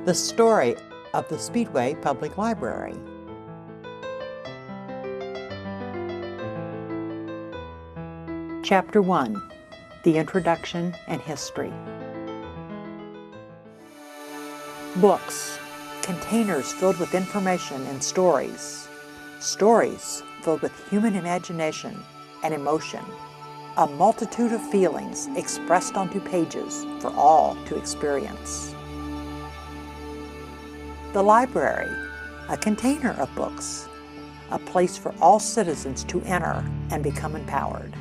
The story of the Speedway Public Library. Chapter 1. The Introduction and History. Books, containers filled with information and stories. Stories filled with human imagination and emotion. A multitude of feelings expressed onto pages for all to experience. The library, a container of books, a place for all citizens to enter and become empowered.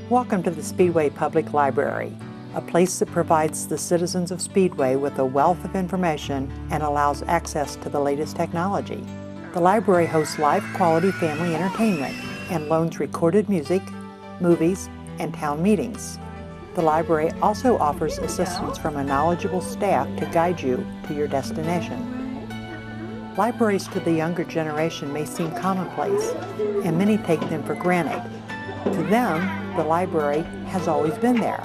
Welcome to the Speedway Public Library, a place that provides the citizens of Speedway with a wealth of information and allows access to the latest technology. The library hosts live quality family entertainment and loans recorded music, movies, and town meetings. The library also offers assistance from a knowledgeable staff to guide you to your destination. Libraries to the younger generation may seem commonplace, and many take them for granted. To them, the library has always been there.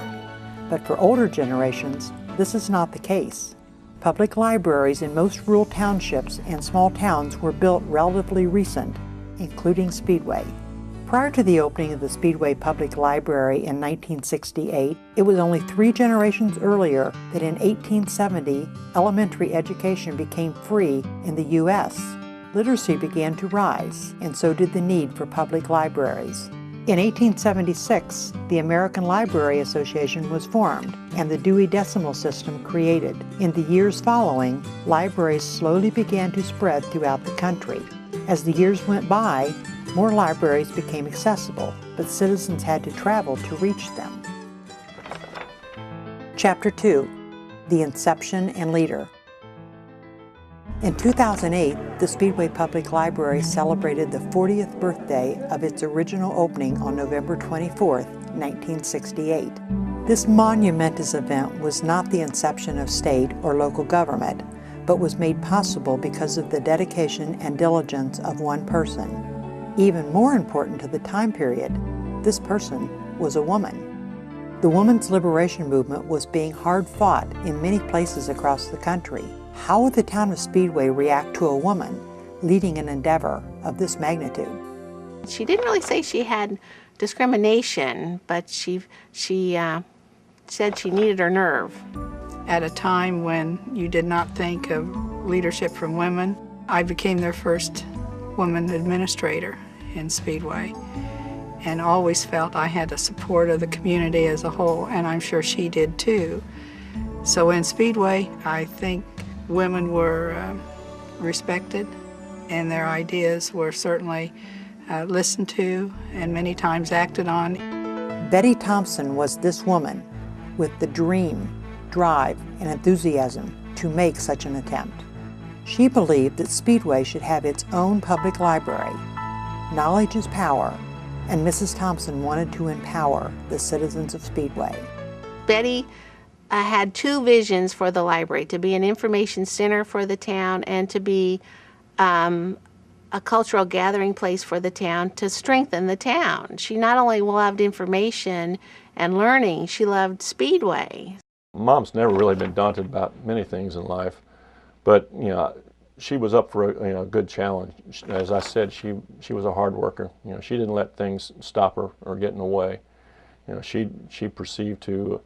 But for older generations, this is not the case. Public libraries in most rural townships and small towns were built relatively recent, including Speedway. Prior to the opening of the Speedway Public Library in 1968, it was only 3 generations earlier that in 1870, elementary education became free in the U.S. Literacy began to rise, and so did the need for public libraries. In 1876, the American Library Association was formed, and the Dewey Decimal System created. In the years following, libraries slowly began to spread throughout the country. As the years went by, more libraries became accessible, but citizens had to travel to reach them. Chapter 2. The Inception and Leader. In 2008, the Speedway Public Library celebrated the 40th birthday of its original opening on November 24, 1968. This momentous event was not the inception of state or local government, but was made possible because of the dedication and diligence of one person. Even more important to the time period, this person was a woman. The women's liberation movement was being hard fought in many places across the country. How would the town of Speedway react to a woman leading an endeavor of this magnitude? She didn't really say she had discrimination, but she said she needed her nerve. At a time when you did not think of leadership from women, I became their first woman administrator in Speedway, and always felt I had the support of the community as a whole, and I'm sure she did too. So in Speedway, I think women were respected, and their ideas were certainly listened to and many times acted on. Betty Thompson was this woman with the dream, drive, and enthusiasm to make such an attempt. She believed that Speedway should have its own public library. Knowledge is power, and Mrs. Thompson wanted to empower the citizens of Speedway. Betty had 2 visions for the library: to be an information center for the town and to be a cultural gathering place for the town to strengthen the town. She not only loved information and learning, she loved Speedway. Mom's never really been daunted about many things in life, but she was up for a good challenge. As I said, she was a hard worker. She didn't let things stop her or get in the way. She perceived to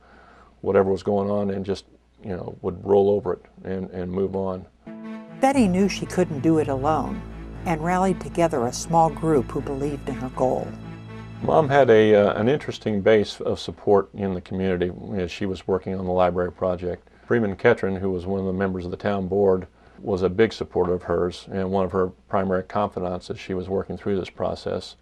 whatever was going on and just would roll over it and move on. Betty knew she couldn't do it alone and rallied together a small group who believed in her goal. Mom had an interesting base of support in the community as she was working on the library project. Freeman Ketron, who was one of the members of the town board, was a big supporter of hers and one of her primary confidants as she was working through this process.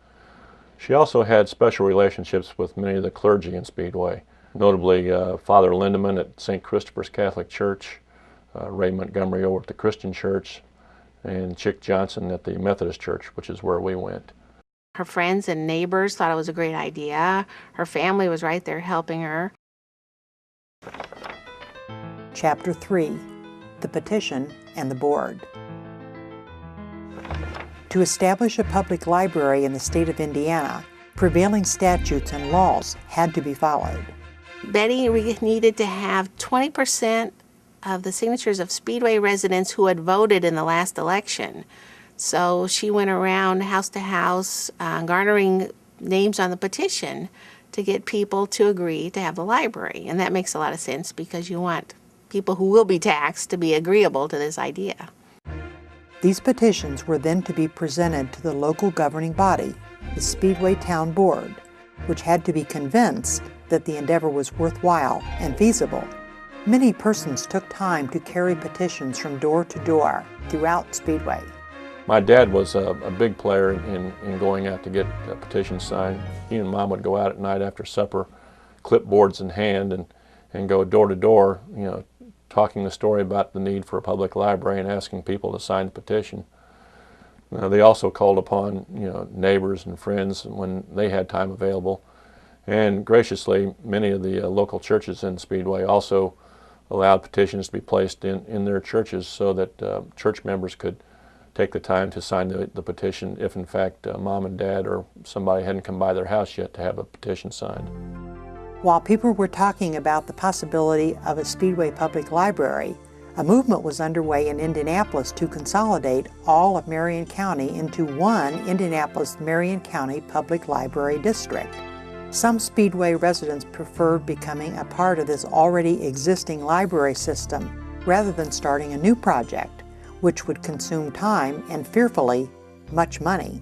She also had special relationships with many of the clergy in Speedway, notably Father Lindeman at St. Christopher's Catholic Church, Ray Montgomery over at the Christian Church, and Chick Johnson at the Methodist Church, which is where we went. Her friends and neighbors thought it was a great idea. Her family was right there helping her. Chapter 3. The Petition and the Board. To establish a public library in the state of Indiana, prevailing statutes and laws had to be followed. Betty needed to have 20% of the signatures of Speedway residents who had voted in the last election. So she went around house to house, garnering names on the petition to get people to agree to have the library. And that makes a lot of sense because you want people who will be taxed to be agreeable to this idea. These petitions were then to be presented to the local governing body, the Speedway Town Board, which had to be convinced that the endeavor was worthwhile and feasible. Many persons took time to carry petitions from door to door throughout Speedway. My dad was a big player in going out to get petitions signed. He and Mom would go out at night after supper, clipboards in hand, and go door to door, talking the story about the need for a public library and asking people to sign the petition. They also called upon neighbors and friends when they had time available. And graciously, many of the local churches in Speedway also allowed petitions to be placed in their churches so that church members could take the time to sign the petition if in fact Mom and Dad or somebody hadn't come by their house yet to have a petition signed. While people were talking about the possibility of a Speedway public library, a movement was underway in Indianapolis to consolidate all of Marion County into one Indianapolis-Marion County Public Library District. Some Speedway residents preferred becoming a part of this already existing library system rather than starting a new project, which would consume time and, fearfully, much money.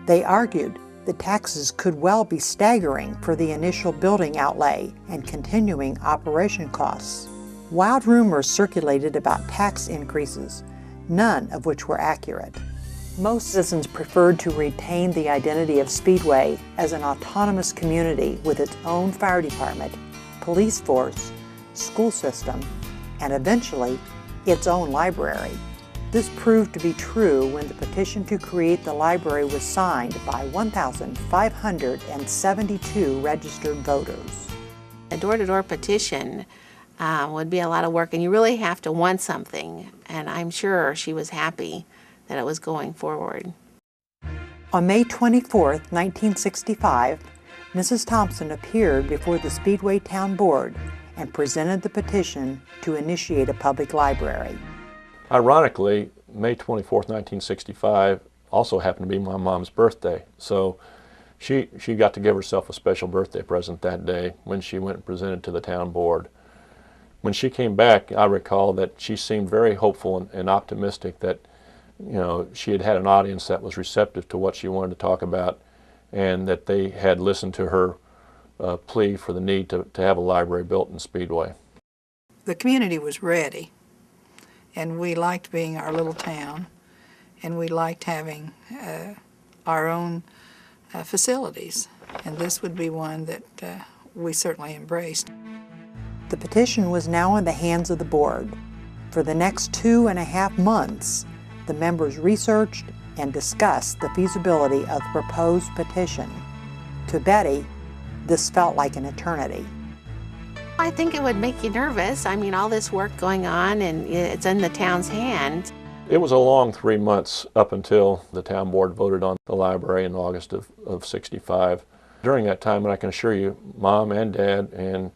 They argued the taxes could well be staggering for the initial building outlay and continuing operation costs. Wild rumors circulated about tax increases, none of which were accurate. Most citizens preferred to retain the identity of Speedway as an autonomous community with its own fire department, police force, school system, and eventually its own library. This proved to be true when the petition to create the library was signed by 1,572 registered voters. A door-to-door petition would be a lot of work, and you really have to want something, and I'm sure she was happy that it was going forward. On May 24, 1965, Mrs. Thompson appeared before the Speedway Town Board and presented the petition to initiate a public library. Ironically, May 24, 1965 also happened to be my mom's birthday, so she got to give herself a special birthday present that day when she went and presented to the town board. When she came back, I recall that she seemed very hopeful and optimistic that she had had an audience that was receptive to what she wanted to talk about and that they had listened to her plea for the need to have a library built in Speedway. The community was ready, and we liked being our little town, and we liked having our own facilities, and this would be one that we certainly embraced. The petition was now in the hands of the board. For the next 2.5 months, the members researched and discussed the feasibility of the proposed petition. To Betty, this felt like an eternity. I think it would make you nervous. I mean, all this work going on, and it's in the town's hands. It was a long 3 months up until the town board voted on the library in August of 65. During that time, and I can assure you, Mom and Dad and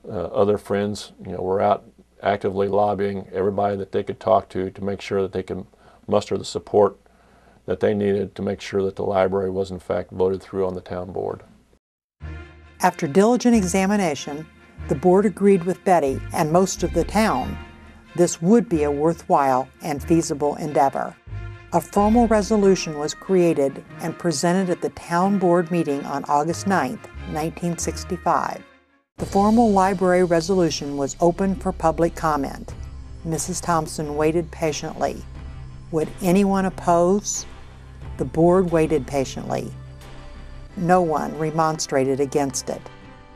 other friends, were out actively lobbying everybody that they could talk to make sure that they could muster the support that they needed to make sure that the library was in fact voted through on the town board. After diligent examination, the board agreed with Betty and most of the town this would be a worthwhile and feasible endeavor. A formal resolution was created and presented at the town board meeting on August 9, 1965. The formal library resolution was open for public comment. Mrs. Thompson waited patiently. Would anyone oppose? The board waited patiently. No one remonstrated against it.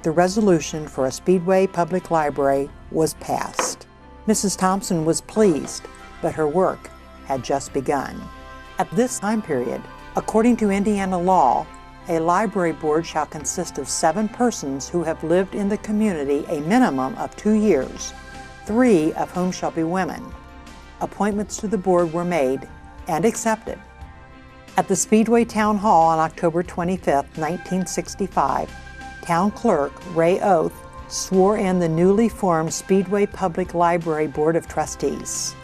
The resolution for a Speedway public library was passed. Mrs. Thompson was pleased, but her work had just begun. At this time period, according to Indiana law, a library board shall consist of 7 persons who have lived in the community a minimum of 2 years, 3 of whom shall be women. Appointments to the board were made and accepted. At the Speedway Town Hall on October 25, 1965, Town Clerk Ray Oath swore in the newly formed Speedway Public Library Board of Trustees.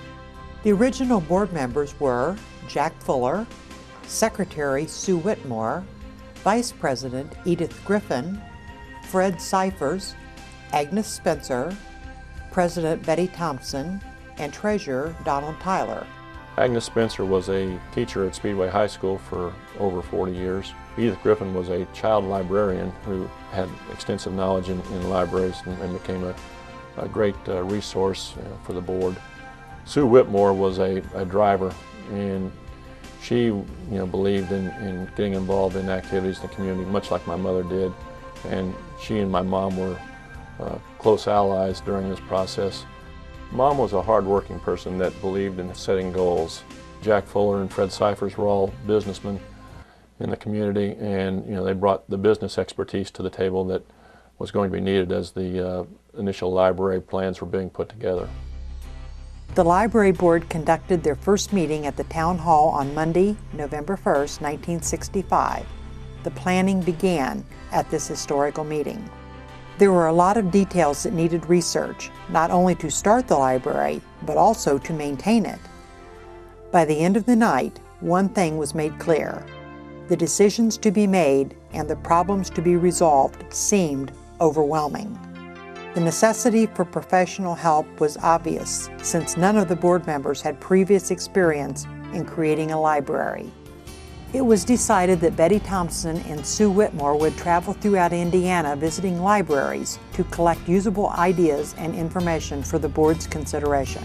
The original board members were Jack Fuller, Secretary Sue Whitmore, Vice President Edith Griffin, Fred Cyphers, Agnes Spencer, President Betty Thompson, and Treasurer Donald Tyler. Agnes Spencer was a teacher at Speedway High School for over 40 years. Edith Griffin was a child librarian who had extensive knowledge in libraries and became a great resource for the board. Sue Whitmore was a driver, and she believed in getting involved in activities in the community, much like my mother did. And she and my mom were close allies during this process. Mom was a hard-working person that believed in setting goals. Jack Fuller and Fred Cyphers were all businessmen in the community, and they brought the business expertise to the table that was going to be needed as the initial library plans were being put together. The library board conducted their first meeting at the town hall on Monday, November 1st, 1965. The planning began at this historical meeting. There were a lot of details that needed research, not only to start the library, but also to maintain it. By the end of the night, one thing was made clear. The decisions to be made and the problems to be resolved seemed overwhelming. The necessity for professional help was obvious, since none of the board members had previous experience in creating a library. It was decided that Betty Thompson and Sue Whitmore would travel throughout Indiana visiting libraries to collect usable ideas and information for the board's consideration.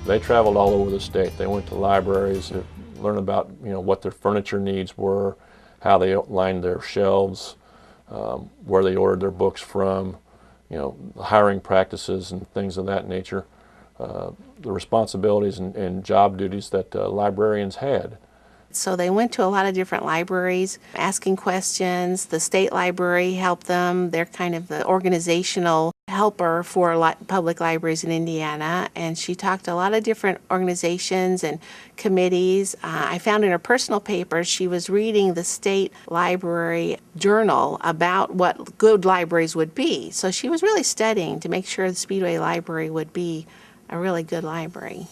They traveled all over the state. They went to libraries to learn about what their furniture needs were, how they lined their shelves, where they ordered their books from, hiring practices and things of that nature, the responsibilities and job duties that librarians had. So they went to a lot of different libraries, asking questions. The state library helped them. They're kind of the organizational helper for public libraries in Indiana. And she talked to a lot of different organizations and committees. I found in her personal papers she was reading the state library journal about what good libraries would be. So she was really studying to make sure the Speedway Library would be a really good library.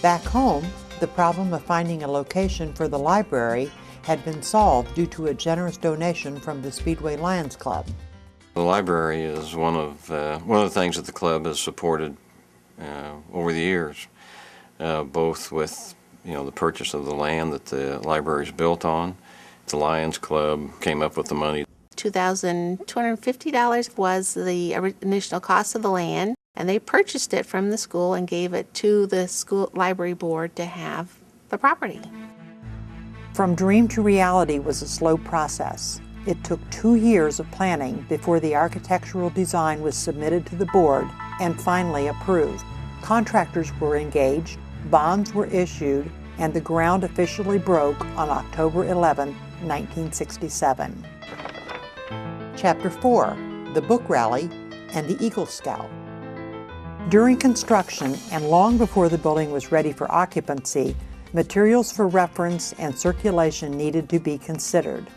Back home, the problem of finding a location for the library had been solved due to a generous donation from the Speedway Lions Club. The library is one of the things that the club has supported over the years, both with the purchase of the land that the library is built on. The Lions Club came up with the money. $2,250 was the initial cost of the land. And they purchased it from the school and gave it to the school library board to have the property. From dream to reality was a slow process. It took 2 years of planning before the architectural design was submitted to the board and finally approved. Contractors were engaged, bonds were issued, and the ground officially broke on October 11, 1967. Chapter 4, The Book Rally and the Eagle Scout. During construction and long before the building was ready for occupancy, materials for reference and circulation needed to be considered.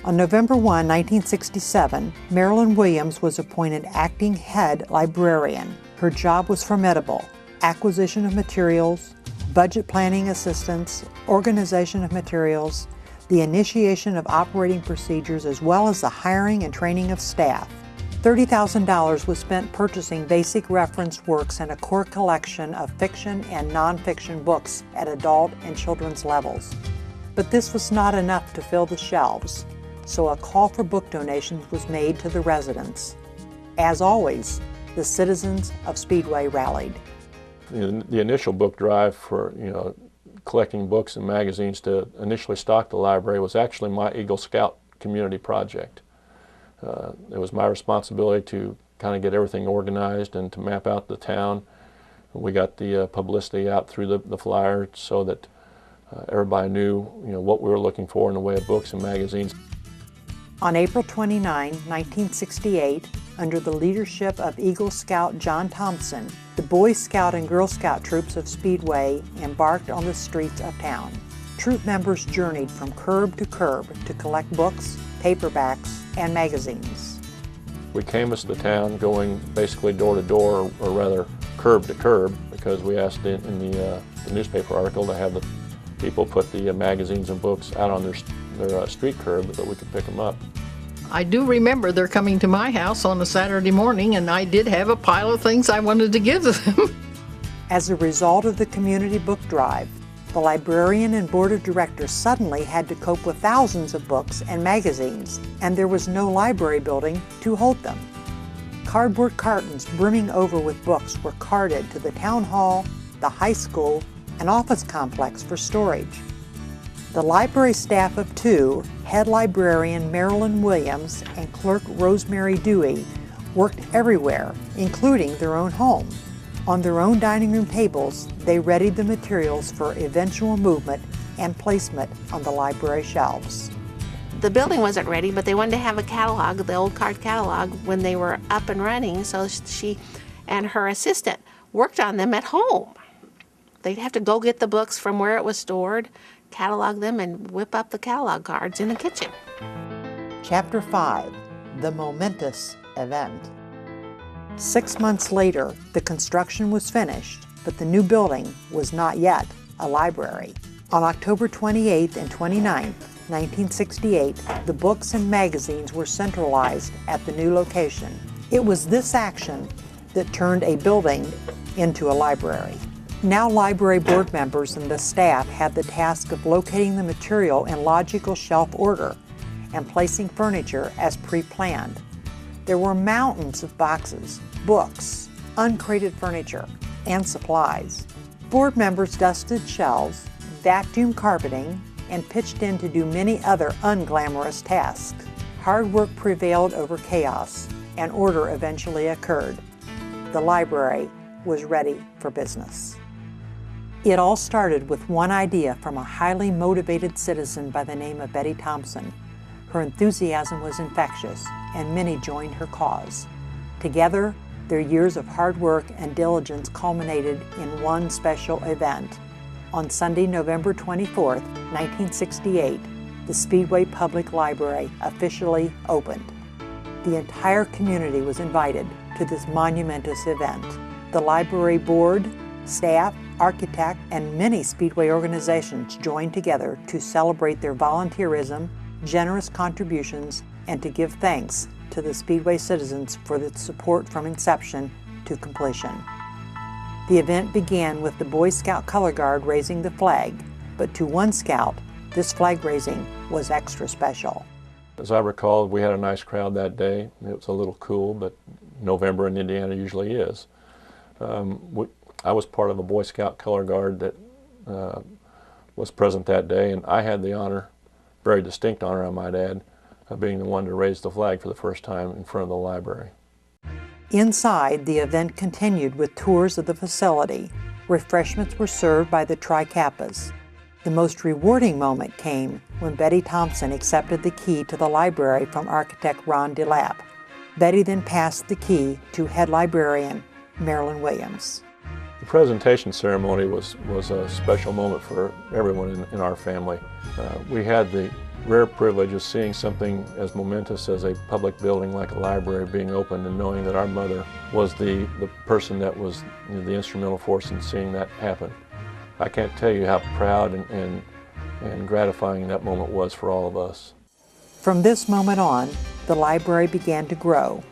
On November 1, 1967, Marilyn Williams was appointed acting head librarian. Her job was formidable: acquisition of materials, budget planning assistance, organization of materials, the initiation of operating procedures, as well as the hiring and training of staff. $30,000 was spent purchasing basic reference works and a core collection of fiction and nonfiction books at adult and children's levels. But this was not enough to fill the shelves, so a call for book donations was made to the residents. As always, the citizens of Speedway rallied. The initial book drive for collecting books and magazines to initially stock the library was actually my Eagle Scout community project. It was my responsibility to kind of get everything organized and to map out the town. We got the publicity out through the flyer so that everybody knew what we were looking for in the way of books and magazines. On April 29, 1968, under the leadership of Eagle Scout John Thompson, the Boy Scout and Girl Scout troops of Speedway embarked on the streets of town. Troop members journeyed from curb to collect books, paperbacks, and magazines. We canvassed the town, going basically door to door, or rather curb to curb, because we asked in the newspaper article to have the people put the magazines and books out on their street curb so that we could pick them up. I do remember they're coming to my house on a Saturday morning, and I did have a pile of things I wanted to give them. As a result of the community book drive, the librarian and board of directors suddenly had to cope with thousands of books and magazines, and there was no library building to hold them. Cardboard cartons brimming over with books were carted to the town hall, the high school, and office complex for storage. The library staff of two, head librarian Marilyn Williams and clerk Rosemary Dewey, worked everywhere, including their own home. On their own dining room tables, they readied the materials for eventual movement and placement on the library shelves. The building wasn't ready, but they wanted to have a catalog, the old card catalog, when they were up and running, so she and her assistant worked on them at home. They'd have to go get the books from where it was stored, catalog them, and whip up the catalog cards in the kitchen. Chapter 5, The Momentous Event. 6 months later, the construction was finished, but the new building was not yet a library. On October 28th and 29th, 1968, the books and magazines were centralized at the new location. It was this action that turned a building into a library. Now library board members and the staff had the task of locating the material in logical shelf order and placing furniture as pre-planned. There were mountains of boxes, books, uncrated furniture, and supplies. Board members dusted shelves, vacuumed carpeting, and pitched in to do many other unglamorous tasks. Hard work prevailed over chaos, and order eventually occurred. The library was ready for business. It all started with one idea from a highly motivated citizen by the name of Betty Thompson. Her enthusiasm was infectious, and many joined her cause. Together, their years of hard work and diligence culminated in one special event. On Sunday, November 24, 1968, the Speedway Public Library officially opened. The entire community was invited to this momentous event. The library board, staff, architect, and many Speedway organizations joined together to celebrate their volunteerism, generous contributions, and to give thanks to the Speedway citizens for the support from inception to completion. The event began with the Boy Scout Color Guard raising the flag, but to one scout, this flag raising was extra special. As I recall, we had a nice crowd that day. It was a little cool, but November in Indiana usually is. I was part of a Boy Scout Color Guard that was present that day, and I had the honor, very distinct honor I might add, of being the one to raise the flag for the first time in front of the library. Inside, the event continued with tours of the facility. Refreshments were served by the Tri-Kappas. The most rewarding moment came when Betty Thompson accepted the key to the library from architect Ron DeLapp. Betty then passed the key to head librarian Marilyn Williams. The presentation ceremony was a special moment for everyone in our family. We had the rare privilege of seeing something as momentous as a public building like a library being opened, and knowing that our mother was the person that was the instrumental force in seeing that happen. I can't tell you how proud and gratifying that moment was for all of us. From this moment on, the library began to grow.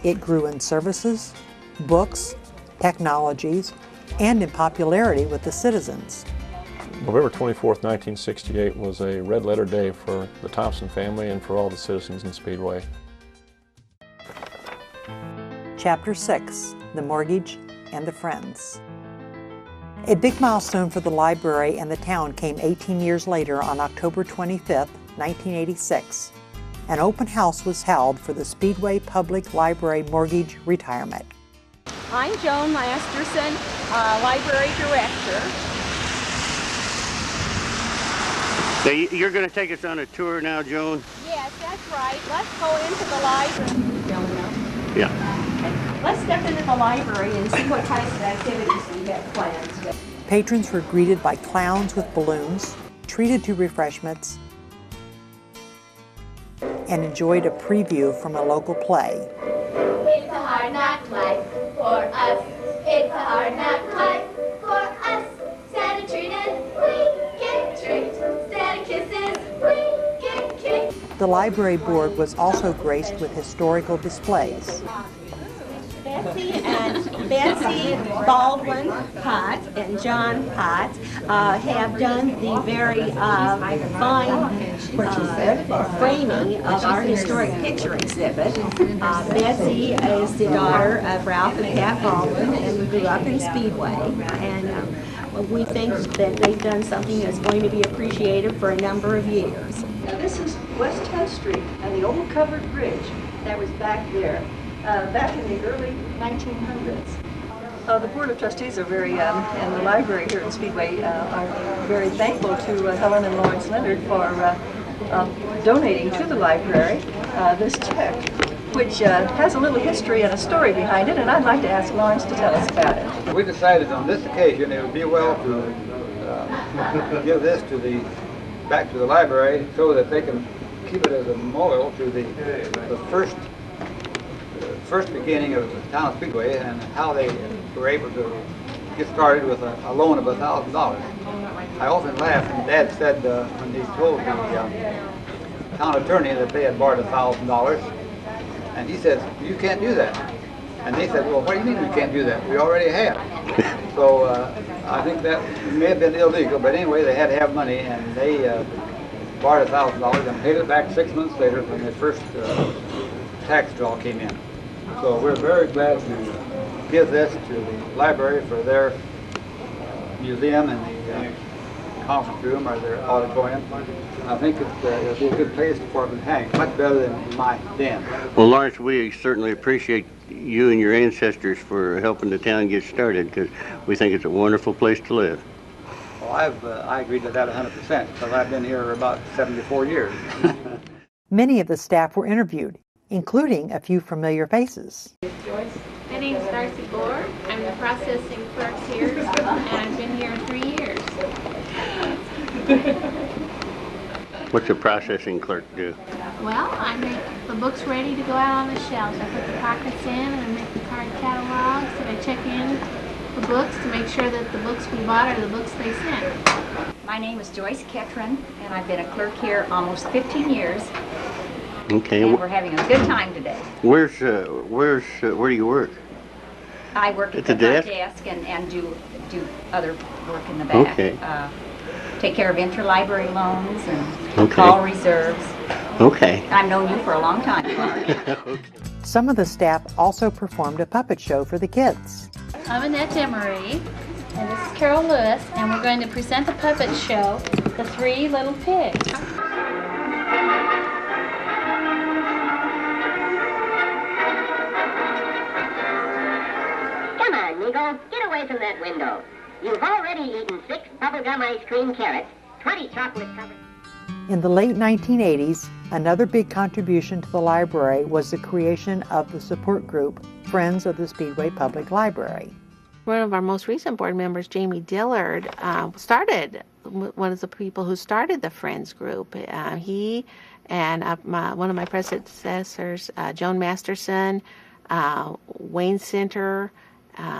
It grew in services, books, technologies, and in popularity with the citizens. November 24th, 1968 was a red letter day for the Thompson family and for all the citizens in Speedway. Chapter 6, The Mortgage and the Friends. A big milestone for the library and the town came 18 years later on October 25th, 1986. An open house was held for the Speedway Public Library mortgage retirement. I'm Joan Masterson, Library Director. So you're going to take us on a tour now, Joan? Yes, that's right. Let's go into the library. Yeah. Okay. Let's step into the library and see what types of activities we have planned. Patrons were greeted by clowns with balloons, treated to refreshments, and enjoyed a preview from a local play. It's a hard knock life for us. It's a hard knock life for us. Santa treated, we get treats. Santa kisses, we get cakes. The library board was also graced with historical displays. Betsy Baldwin Potts and John Potts have done the very fine framing of our historic picture exhibit. Betsy is the daughter of Ralph and Pat Baldwin and grew up in Speedway. And we think that they've done something that's going to be appreciated for a number of years. Now this is West 10th Street and the old covered bridge that was back there. Back in the early 1900s. The Board of Trustees are and the library here in Speedway are very thankful to Helen and Lawrence Leonard for donating to the library this check, which has a little history and a story behind it, and I'd like to ask Lawrence to tell us about it. We decided on this occasion it would be well to give this back to the library so that they can keep it as a memorial to the first beginning of the town of Speedway and how they were able to get started with a loan of $1,000. I often laugh when Dad said when he told the town attorney that they had borrowed $1,000, and he says, "You can't do that." And they said, "Well, what do you mean we can't do that? We already have." So I think that may have been illegal, but anyway, they had to have money, and they borrowed $1,000 and paid it back 6 months later when the first tax draw came in. So we're very glad to give this to the library for their museum and the conference room or their auditorium. I think it'll be a good place for it to hang, much better than my den. Well, Lawrence, we certainly appreciate you and your ancestors for helping the town get started, because we think it's a wonderful place to live. Well, I agree to that 100% because I've been here about 74 years. Many of the staff were interviewed, including a few familiar faces. My name is Darcy Gore. I'm the processing clerk here, and I've been here 3 years. What's a processing clerk do? Well, I make the books ready to go out on the shelves. I put the pockets in, and I make the card catalogs, and I check in the books to make sure that the books we bought are the books they sent. My name is Joyce Ketron, and I've been a clerk here almost 15 years. Okay. And we're having a good time today. Where do you work? I work at the front desk and do other work in the back. Okay. Take care of interlibrary loans and call reserves. Okay. I've known you for a long time. Okay. Some of the staff also performed a puppet show for the kids. I'm Annette Emery, and this is Carol Lewis, and we're going to present the puppet show, The Three Little Pigs. Come on, Nigo, get away from that window. You've already eaten 6 bubblegum ice cream carrots, 20 chocolate covered. In the late 1980s, another big contribution to the library was the creation of the support group, Friends of the Speedway Public Library. One of our most recent board members, Jamie Dillard, started one of the people who started the Friends group. He and one of my predecessors, Joan Masterson, Wayne Center,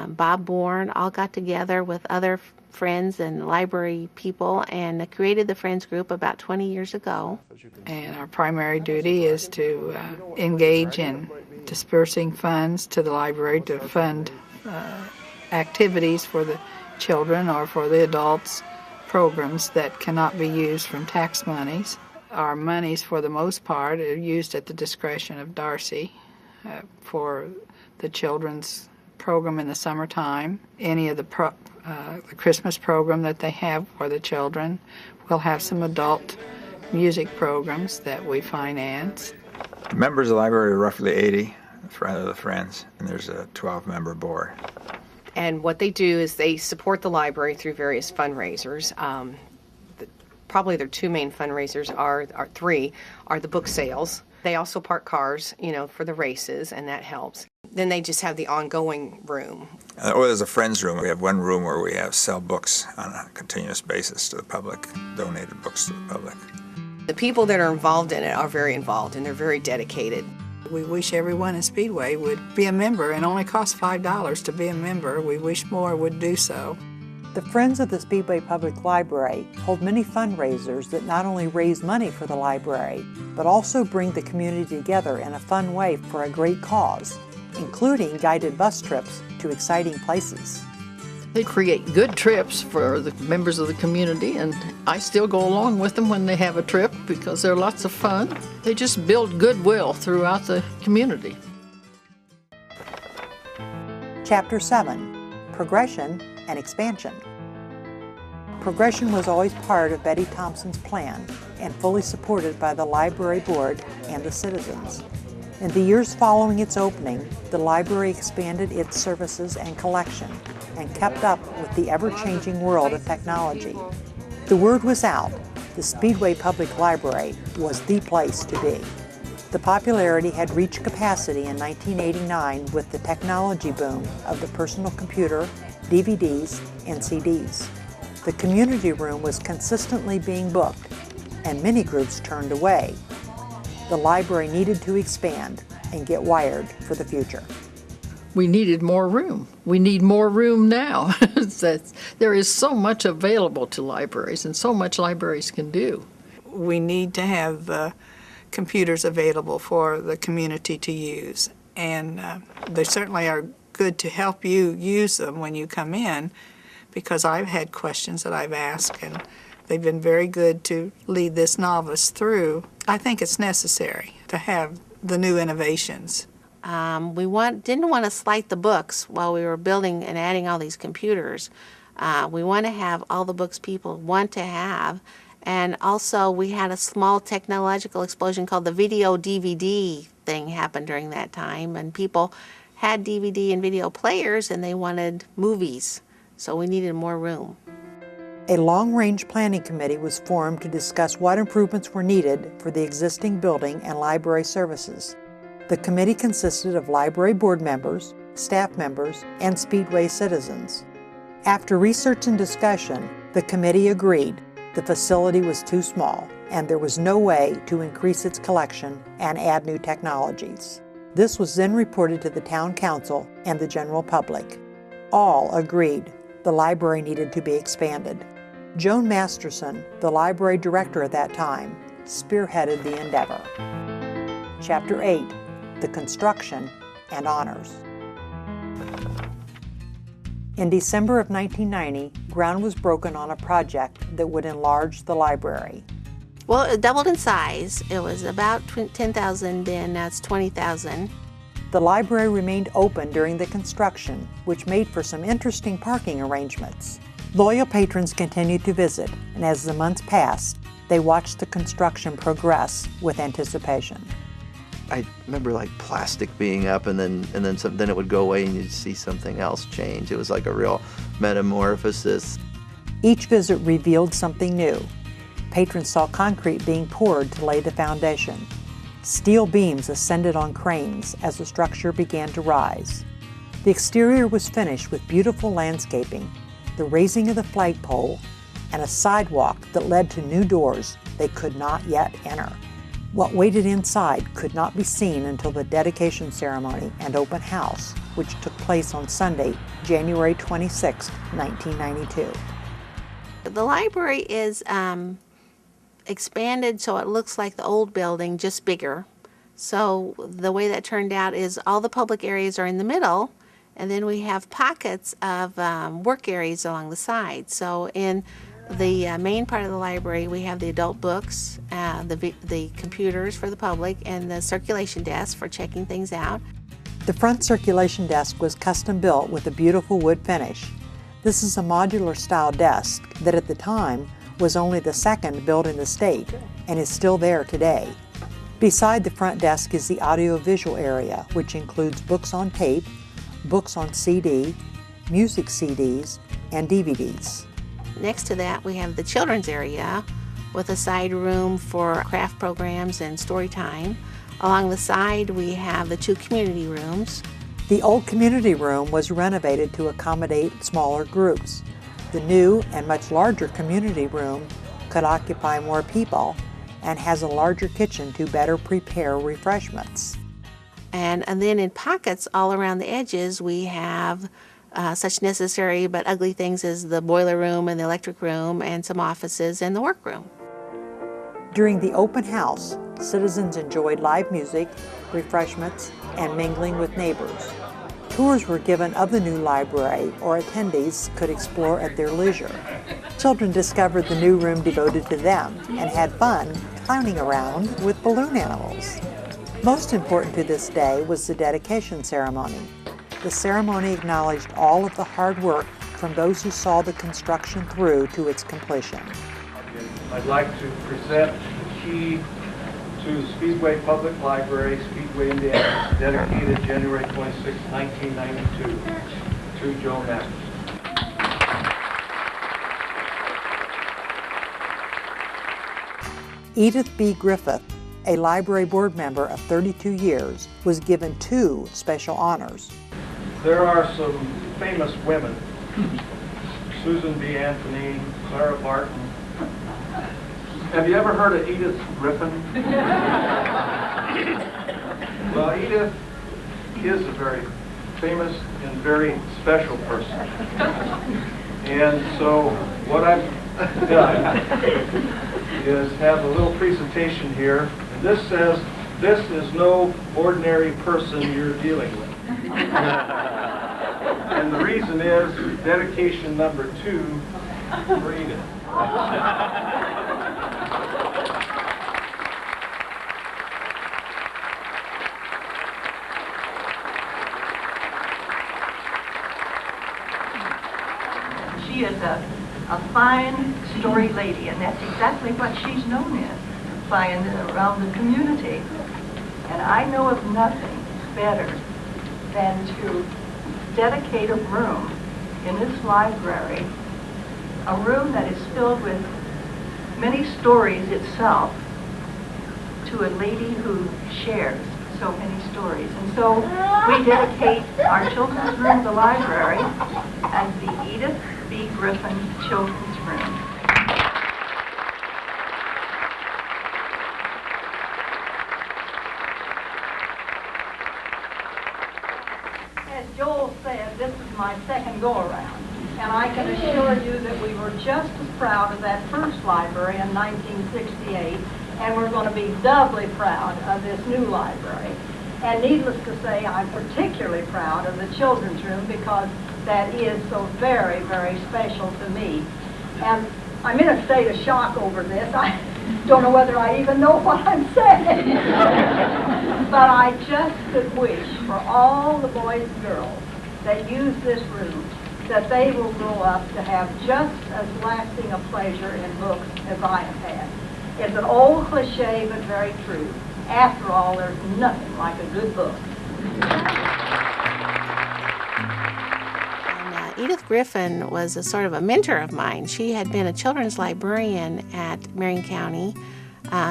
Bob Bourne, all got together with other friends and library people and created the Friends group about 20 years ago. And our primary duty is to engage in dispersing funds to the library to fund activities for the children or for the adults, programs that cannot be used from tax monies. Our monies, for the most part, are used at the discretion of Darcy for the children's program in the summertime. Any of the Christmas program that they have for the children. We'll have some adult music programs that we finance. Members of the library are roughly 80, of the Friends, and there's a 12-member board. And what they do is they support the library through various fundraisers. Probably their two main fundraisers are the book sales. They also park cars, for the races, and that helps. Then they just have the ongoing room. There's a Friends room. We have one room where we sell books on a continuous basis to the public, donated books to the public. The people that are involved in it are very involved and they're very dedicated. We wish everyone in Speedway would be a member. It only costs $5 to be a member. We wish more would do so. The Friends of the Speedway Public Library hold many fundraisers that not only raise money for the library, but also bring the community together in a fun way for a great cause, including guided bus trips to exciting places. They create good trips for the members of the community, and I still go along with them when they have a trip because they're lots of fun. They just build goodwill throughout the community. Chapter 7, Progression and Expansion. Progression was always part of Betty Thompson's plan and fully supported by the library board and the citizens. In the years following its opening, the library expanded its services and collection and kept up with the ever-changing world of technology. The word was out. The Speedway Public Library was the place to be. The popularity had reached capacity in 1989 with the technology boom of the personal computer, DVDs, and CDs. The community room was consistently being booked, and many groups turned away. The library needed to expand and get wired for the future. We needed more room. We need more room now. There is so much available to libraries and so much libraries can do. We need to have the computers available for the community to use, and they certainly are good to help you use them when you come in, because I've had questions that I've asked and they've been very good to lead this novice through. I think it's necessary to have the new innovations. We didn't want to slight the books while we were building and adding all these computers. We want to have all the books people want to have. And also we had a small technological explosion called the video DVD thing happened during that time. And people had DVD and video players and they wanted movies. So we needed more room. A long-range planning committee was formed to discuss what improvements were needed for the existing building and library services. The committee consisted of library board members, staff members, and Speedway citizens. After research and discussion, the committee agreed the facility was too small and there was no way to increase its collection and add new technologies. This was then reported to the town council and the general public. All agreed the library needed to be expanded. Joan Masterson, the library director at that time, spearheaded the endeavor. Chapter 8, The Construction and Honors. In December of 1990, ground was broken on a project that would enlarge the library. Well, it doubled in size. It was about 10,000 then, now it's 20,000. The library remained open during the construction, which made for some interesting parking arrangements. Loyal patrons continued to visit, and as the months passed, they watched the construction progress with anticipation. I remember like plastic being up and then it would go away and you'd see something else change. It was like a real metamorphosis. Each visit revealed something new. Patrons saw concrete being poured to lay the foundation. Steel beams ascended on cranes as the structure began to rise. The exterior was finished with beautiful landscaping, the raising of the flagpole, and a sidewalk that led to new doors they could not yet enter. What waited inside could not be seen until the dedication ceremony and open house, which took place on Sunday, January 26, 1992. The library is expanded so it looks like the old building, just bigger. So the way that turned out is all the public areas are in the middle, and then we have pockets of work areas along the side. So in the main part of the library, we have the adult books, the computers for the public, and the circulation desk for checking things out. The front circulation desk was custom built with a beautiful wood finish. This is a modular style desk that at the time was only the second built in the state and is still there today. Beside the front desk is the audio-visual area, which includes books on tape, books on CD, music CDs, and DVDs. Next to that, we have the children's area with a side room for craft programs and story time. Along the side, we have the two community rooms. The old community room was renovated to accommodate smaller groups. The new and much larger community room could occupy more people and has a larger kitchen to better prepare refreshments. And then in pockets all around the edges, we have such necessary but ugly things as the boiler room and the electric room and some offices and the workroom. During the open house, citizens enjoyed live music, refreshments, and mingling with neighbors. Tours were given of the new library, or attendees could explore at their leisure. Children discovered the new room devoted to them and had fun clowning around with balloon animals. Most important to this day was the dedication ceremony. The ceremony acknowledged all of the hard work from those who saw the construction through to its completion. I'd like to present the key to the Speedway Public Library, Speedway, Indiana, dedicated January 26, 1992, to Joe Mathis. Edith B. Griffith, a library board member of 32 years, was given 2 special honors. There are some famous women, Susan B. Anthony, Clara Barton. Have you ever heard of Edith Griffin? Well, Edith is a very famous and very special person. And so what I've done is have a little presentation here. And this says, this is no ordinary person you're dealing with. And the reason is dedication number 2 for Edith. She is a fine story lady, and that's exactly what she's known as, flying around the community. And I know of nothing better than to dedicate a room in this library, a room that is filled with many stories itself, to a lady who shares so many stories. And so we dedicate our children's room, the library, as the Edith B. Griffin Children's Room. As Joel said, this is my second go-around, and I can assure you that we were just as proud of that first library in 1968, and we're going to be doubly proud of this new library. And needless to say, I'm particularly proud of the children's room because that is so very, very special to me. And I'm in a state of shock over this. I don't know whether I even know what I'm saying. But I just could wish for all the boys and girls that use this room that they will grow up to have just as lasting a pleasure in books as I have had. It's an old cliche, but very true. After all, there's nothing like a good book. Edith Griffin was a sort of a mentor of mine. She had been a children's librarian at Marion County.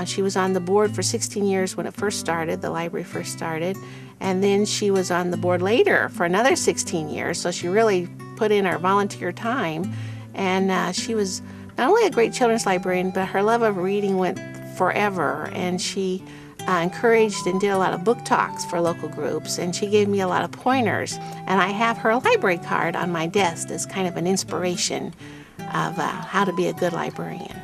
She was on the board for 16 years when it first started, the library first started, and then she was on the board later for another 16 years, so she really put in her volunteer time, and she was not only a great children's librarian, but her love of reading went forever, and she encouraged and did a lot of book talks for local groups, and she gave me a lot of pointers, and I have her library card on my desk as kind of an inspiration of how to be a good librarian.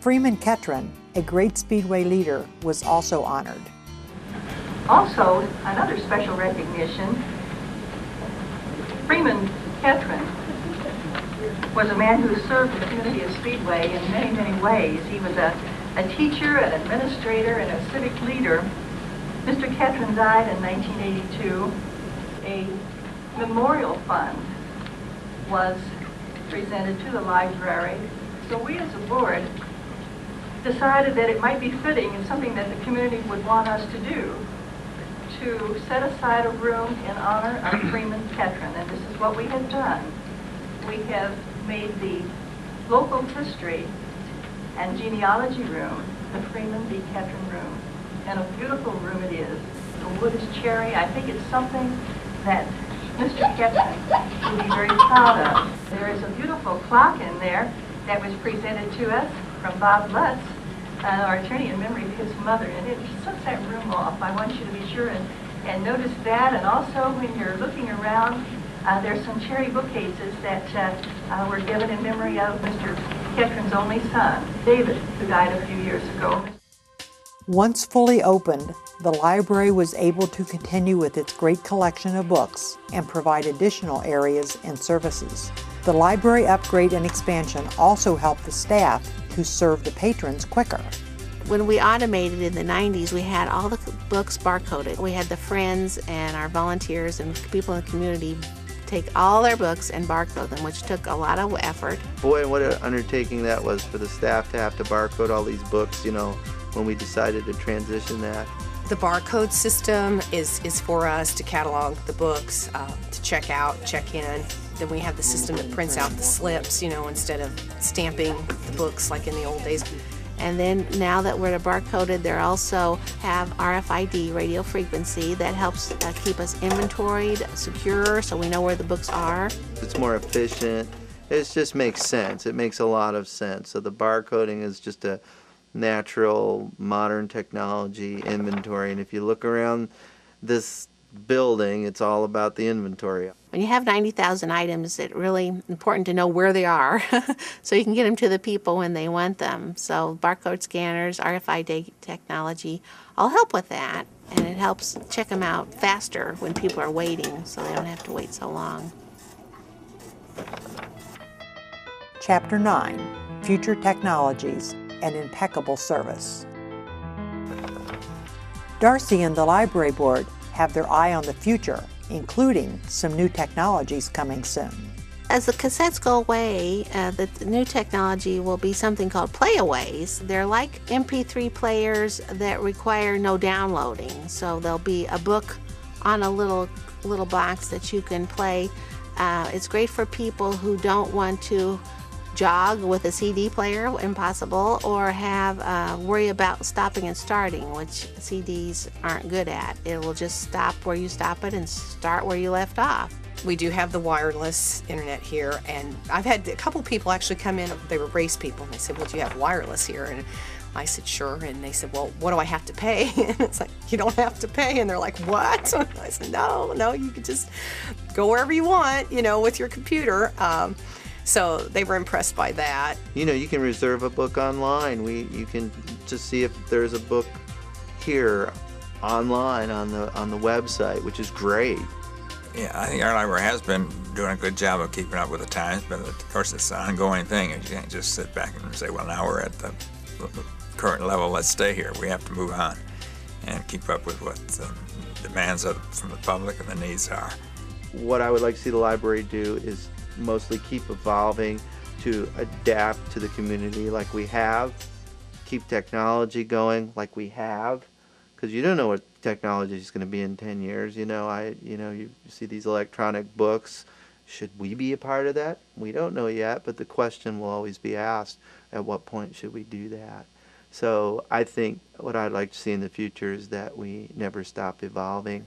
Freeman Ketron, a great Speedway leader, was also honored. Also, another special recognition, Freeman Ketron was a man who served the community of Speedway in many, many ways. He was a teacher, an administrator, and a civic leader. Mr. Ketron died in 1982. A memorial fund was presented to the library. So we as a board decided that it might be fitting and something that the community would want us to do, to set aside a room in honor of Freeman Ketron. And this is what we have done. We have made the local history and genealogy room the Freeman B. Ketron room. And a beautiful room it is. The wood is cherry. I think it's something that Mr. Ketron will be very proud of. There is a beautiful clock in there that was presented to us from Bob Lutz our attorney in memory of his mother, and it sets that room off. I want you to be sure and notice that, and also when you're looking around, there's some cherry bookcases that were given in memory of Mr. Ketron's only son, David, who died a few years ago. Once fully opened, the library was able to continue with its great collection of books and provide additional areas and services. The library upgrade and expansion also helped the staff to serve the patrons quicker. When we automated in the 90s, we had all the books barcoded. We had the friends and our volunteers and people in the community take all their books and barcode them, which took a lot of effort. Boy, what an undertaking that was for the staff to have to barcode all these books, you know, when we decided to transition that. The barcode system is for us to catalog the books, to check out, check in. Then we have the system that prints out the slips, you know, instead of stamping the books like in the old days. And then now that we're barcoded, they also have RFID, radio frequency, that helps keep us inventoried, secure, so we know where the books are. It's more efficient. It just makes sense. It makes a lot of sense. So the barcoding is just a natural, modern technology inventory. And if you look around this building, it's all about the inventory. When you have 90,000 items, it's really important to know where they are so you can get them to the people when they want them. So barcode scanners, RFID technology all help with that, and it helps check them out faster when people are waiting so they don't have to wait so long. Chapter 9, Future Technologies and Impeccable Service. Darcy and the library board have their eye on the future, including some new technologies coming soon. As the cassettes go away, the new technology will be something called playaways. They're like MP3 players that require no downloading. So there'll be a book on a little box that you can play. It's great for people who don't want to jog with a CD player, impossible, or have worry about stopping and starting, which CDs aren't good at. It will just stop where you stop it and start where you left off. We do have the wireless internet here, and I've had a couple people actually come in. They were race people, and they said, well, do you have wireless here? And I said, sure. And they said, well, what do I have to pay? And it's like, you don't have to pay. And they're like, what? And I said, no, you can just go wherever you want, you know, with your computer. So they were impressed by that. You know, you can reserve a book online. You can just see if there's a book here online on the website, which is great. Yeah, I think our library has been doing a good job of keeping up with the times, but of course it's an ongoing thing. You can't just sit back and say, well, now we're at the current level, let's stay here. We have to move on and keep up with what the demands from the public and the needs are. What I would like to see the library do is mostly keep evolving to adapt to the community like we have, keep technology going like we have, because you don't know what technology is going to be in 10 years. You see these electronic books. Should we be a part of that? We don't know yet, but the question will always be asked, at what point should we do that? So I think what I'd like to see in the future is that we never stop evolving.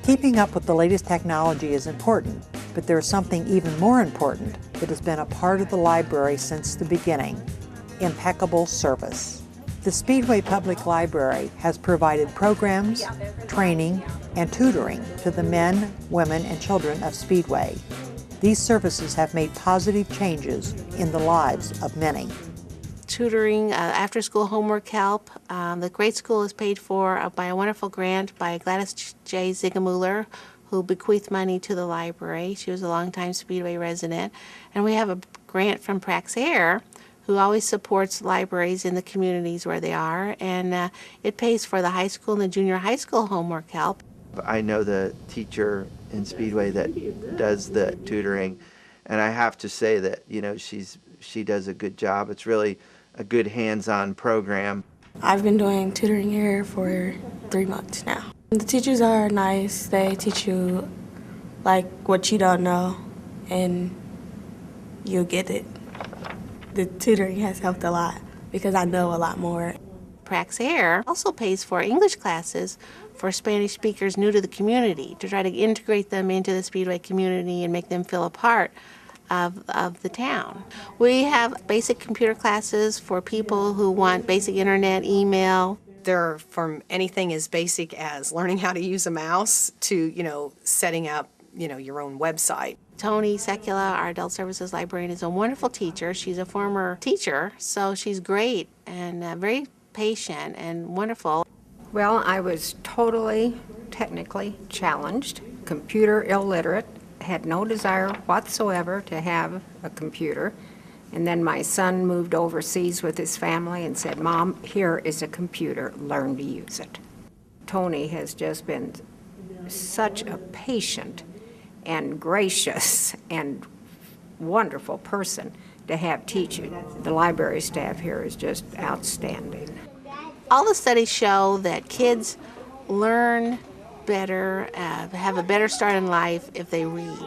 Keeping up with the latest technology is important, but there's something even more important that has been a part of the library since the beginning: impeccable service. The Speedway Public Library has provided programs, training, and tutoring to the men, women, and children of Speedway. These services have made positive changes in the lives of many. Tutoring, after-school homework help. The grade school is paid for by a wonderful grant by Gladys J. Zigamuller, who bequeathed money to the library. She was a longtime Speedway resident. And we have a grant from Praxair, who always supports libraries in the communities where they are, and it pays for the high school and the junior high school homework help. I know the teacher in Speedway that does the tutoring, and I have to say that, you know, she does a good job. It's really a good hands-on program. I've been doing tutoring here for 3 months now. The teachers are nice. They teach you like what you don't know, and you'll get it. The tutoring has helped a lot because I know a lot more. Praxair also pays for English classes for Spanish speakers new to the community to try to integrate them into the Speedway community and make them feel a part of the town. We have basic computer classes for people who want basic internet, email. They're from anything as basic as learning how to use a mouse to, setting up, your own website. Tony Sekula, our adult services librarian, is a wonderful teacher. She's a former teacher, so she's great and very patient and wonderful. Well, I was totally technically challenged, computer illiterate, had no desire whatsoever to have a computer. And then my son moved overseas with his family and said, "Mom, here is a computer, learn to use it." Tony has just been such a patient and gracious and wonderful person to have teaching. The library staff here is just outstanding. All the studies show that kids learn better, have a better start in life if they read.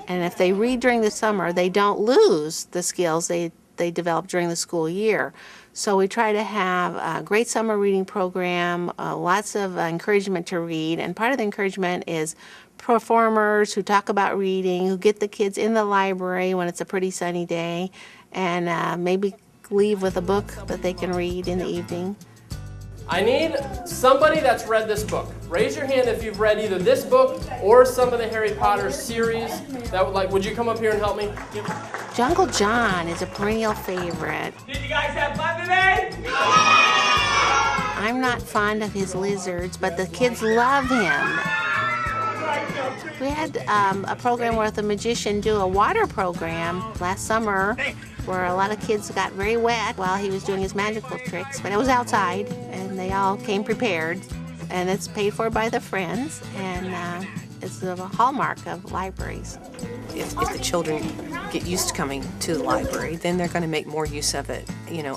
And if they read during the summer, they don't lose the skills they develop during the school year. So we try to have a great summer reading program, lots of encouragement to read. And part of the encouragement is performers who talk about reading, who get the kids in the library when it's a pretty sunny day, and maybe leave with a book that they can read in the evening. I need somebody that's read this book. Raise your hand if you've read either this book or some of the Harry Potter series. Would you come up here and help me? Jungle John is a perennial favorite. Did you guys have fun today? I'm not fond of his lizards, but the kids love him. We had a program where the magician do a water program last summer where a lot of kids got very wet while he was doing his magical tricks, but it was outside and they all came prepared, and it's paid for by the friends, and it's a hallmark of libraries. If the children get used to coming to the library, then they're going to make more use of it,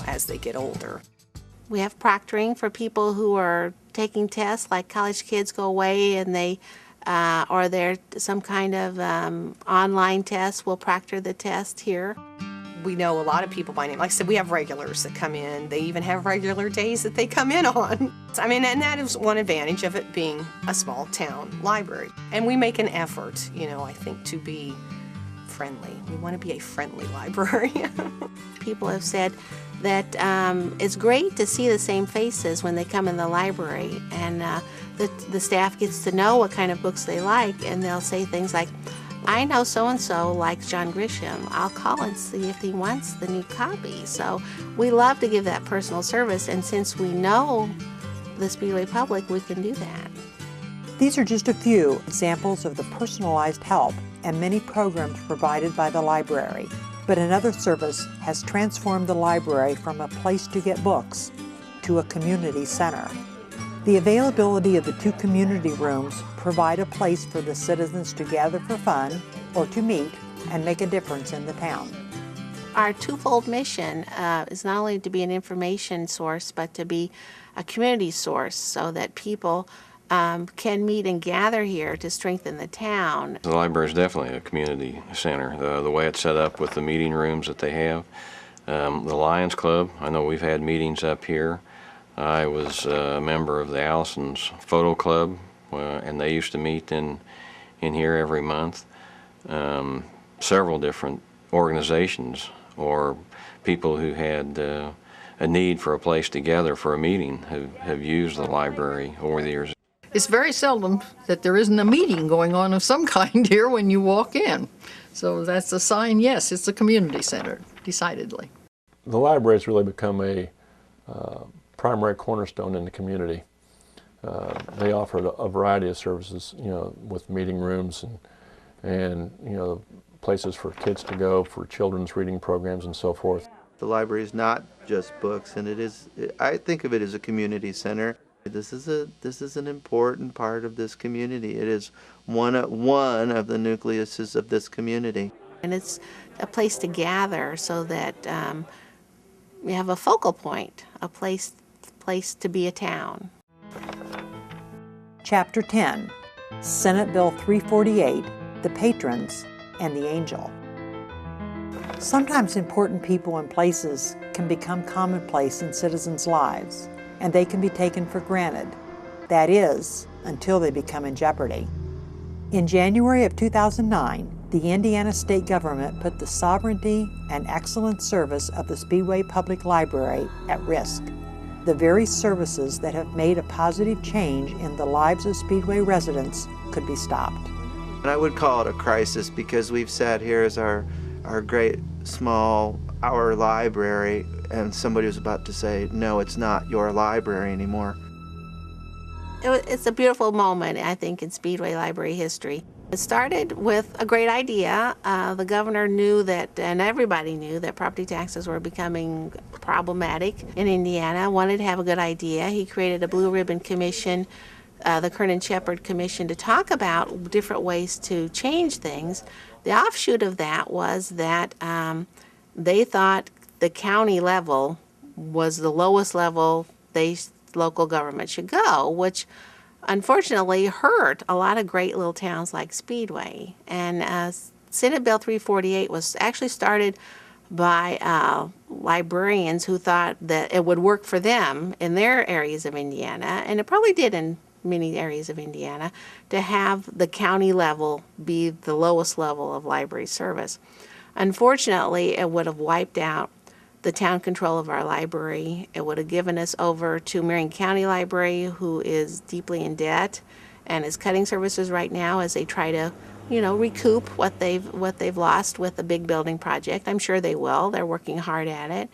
as they get older. We have proctoring for people who are taking tests, like college kids go away and they or there's some kind of online test. We'll proctor the test here. We know a lot of people by name. Like I said, we have regulars that come in. They even have regular days that they come in on. And that is one advantage of it being a small town library. And we make an effort, I think, to be friendly. We want to be a friendly library. People have said that it's great to see the same faces when they come in the library, and the staff gets to know what kind of books they like, and they'll say things like, "I know so-and-so likes John Grisham. I'll call and see if he wants the new copy." So we love to give that personal service, and since we know the Speedway public, we can do that. These are just a few examples of the personalized help and many programs provided by the library. But another service has transformed the library from a place to get books to a community center. The availability of the 2 community rooms provide a place for the citizens to gather for fun or to meet and make a difference in the town. Our twofold mission is not only to be an information source, but to be a community source so that people can meet and gather here to strengthen the town. The library is definitely a community center. The way it's set up with the meeting rooms that they have. The Lions Club, I know we've had meetings up here. I was a member of the Allison's Photo Club, and they used to meet in here every month. Several different organizations or people who had a need for a place to gather for a meeting have used the library over the years. It's very seldom that there isn't a meeting going on of some kind here when you walk in. So that's a sign, yes, it's a community center, decidedly. The library has really become a primary cornerstone in the community. They offer a variety of services, with meeting rooms and places for kids to go, for children's reading programs and so forth. The library is not just books, and I think of it as a community center. This is an important part of this community. It is one of the nucleuses of this community. And it's a place to gather so that we have a focal point, a place to be a town. Chapter 10, Senate Bill 348, The Patrons and the Angel. Sometimes important people and places can become commonplace in citizens' lives, and they can be taken for granted. That is, until they become in jeopardy. In January of 2009, the Indiana state government put the sovereignty and excellent service of the Speedway Public Library at risk. The very services that have made a positive change in the lives of Speedway residents could be stopped. And I would call it a crisis because we've sat here as our great small our library, and somebody was about to say, no, it's not your library anymore. It's a beautiful moment, I think, in Speedway library history. It started with a great idea. The governor knew that, and everybody knew, that property taxes were becoming problematic in Indiana, wanted to have a good idea. He created a Blue Ribbon Commission, the Kernan Shepherd Commission, to talk about different ways to change things. The offshoot of that was that they thought the county level was the lowest level local government should go, which unfortunately hurt a lot of great little towns like Speedway. And Senate Bill 348 was actually started by librarians who thought that it would work for them in their areas of Indiana, and it probably did in many areas of Indiana, to have the county level be the lowest level of library service. Unfortunately, it would have wiped out the town control of our library. It would have given us over to Marion County Library, who is deeply in debt and is cutting services right now as they try to, recoup what they've lost with the big building project. I'm sure they will. They're working hard at it.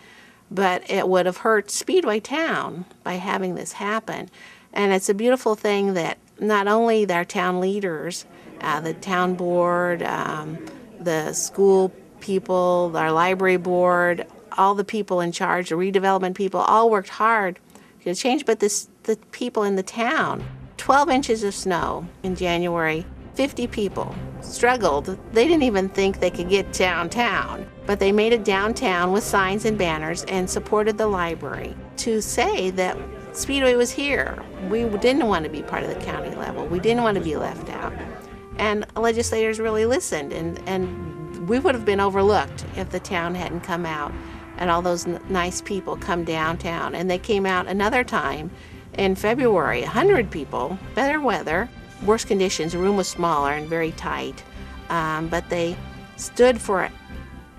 But it would have hurt Speedway Town by having this happen. And it's a beautiful thing that not only our town leaders, the town board, the school people, our library board, all the people in charge, the redevelopment people, all worked hard to change, but the people in the town. 12 inches of snow in January, 50 people struggled. They didn't even think they could get downtown, but they made it downtown with signs and banners and supported the library to say that Speedway was here. We didn't want to be part of the county level. We didn't want to be left out. And legislators really listened, and we would have been overlooked if the town hadn't come out and all those nice people come downtown. And they came out another time in February, 100 people, better weather, worse conditions. The room was smaller and very tight, but they stood for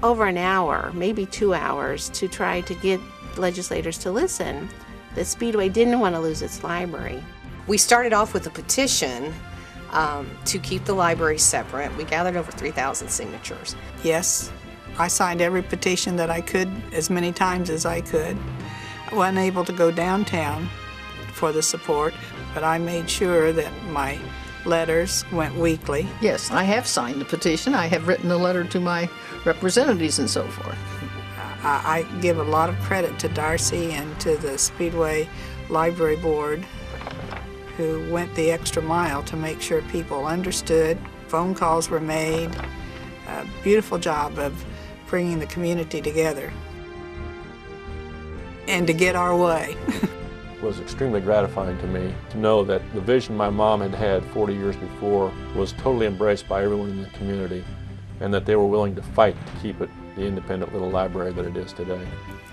over an hour, maybe 2 hours, to try to get legislators to listen that Speedway didn't want to lose its library. We started off with a petition to keep the library separate. We gathered over 3,000 signatures. Yes, I signed every petition that I could, as many times as I could. I wasn't able to go downtown for the support, but I made sure that my letters went weekly. Yes, I have signed the petition. I have written a letter to my representatives and so forth. I give a lot of credit to Darcy and to the Speedway Library Board, who went the extra mile to make sure people understood. Phone calls were made. A beautiful job of bringing the community together and to get our way. It was extremely gratifying to me to know that the vision my mom had had 40 years before was totally embraced by everyone in the community, and that they were willing to fight to keep it the independent little library that it is today.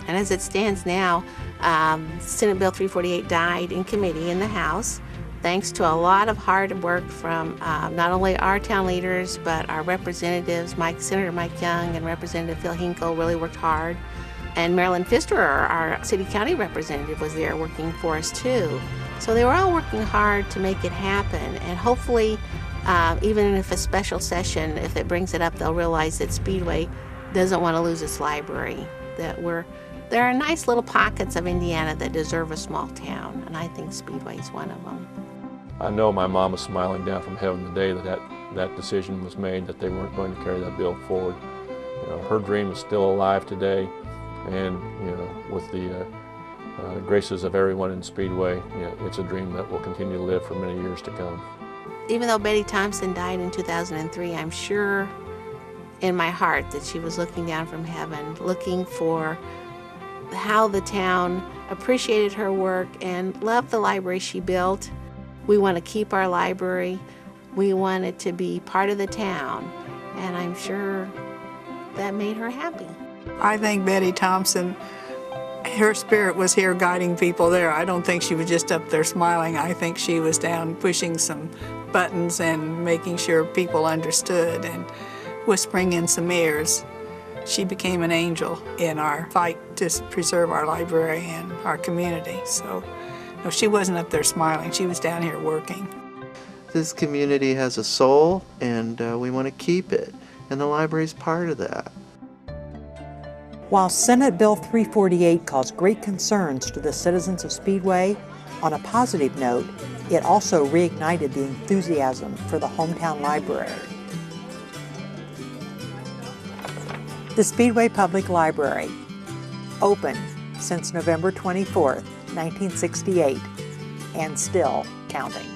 And as it stands now, Senate Bill 348 died in committee in the House, thanks to a lot of hard work from not only our town leaders, but our representatives. Senator Mike Young and Representative Phil Hinkle really worked hard. And Marilyn Pfisterer, our city-county representative, was there working for us too. So they were all working hard to make it happen. And hopefully, even if a special session, if it brings it up, they'll realize that Speedway doesn't want to lose its library. That there are nice little pockets of Indiana that deserve a small town, and I think Speedway is one of them. I know my mom was smiling down from heaven the day that decision was made, that they weren't going to carry that bill forward. Her dream is still alive today, and with the graces of everyone in Speedway, it's a dream that will continue to live for many years to come. Even though Betty Thompson died in 2003, I'm sure in my heart that she was looking down from heaven, looking for how the town appreciated her work and loved the library she built. We want to keep our library. We want it to be part of the town, and I'm sure that made her happy. I think Betty Thompson, her spirit was here guiding people there. I don't think she was just up there smiling. I think she was down pushing some buttons and making sure people understood. And whispering in some ears, she became an angel in our fight to preserve our library and our community. So no, she wasn't up there smiling, she was down here working. This community has a soul, and we want to keep it, and the library is part of that. While Senate Bill 348 caused great concerns to the citizens of Speedway, on a positive note, it also reignited the enthusiasm for the hometown library. The Speedway Public Library, open since November 24th, 1968, and still counting.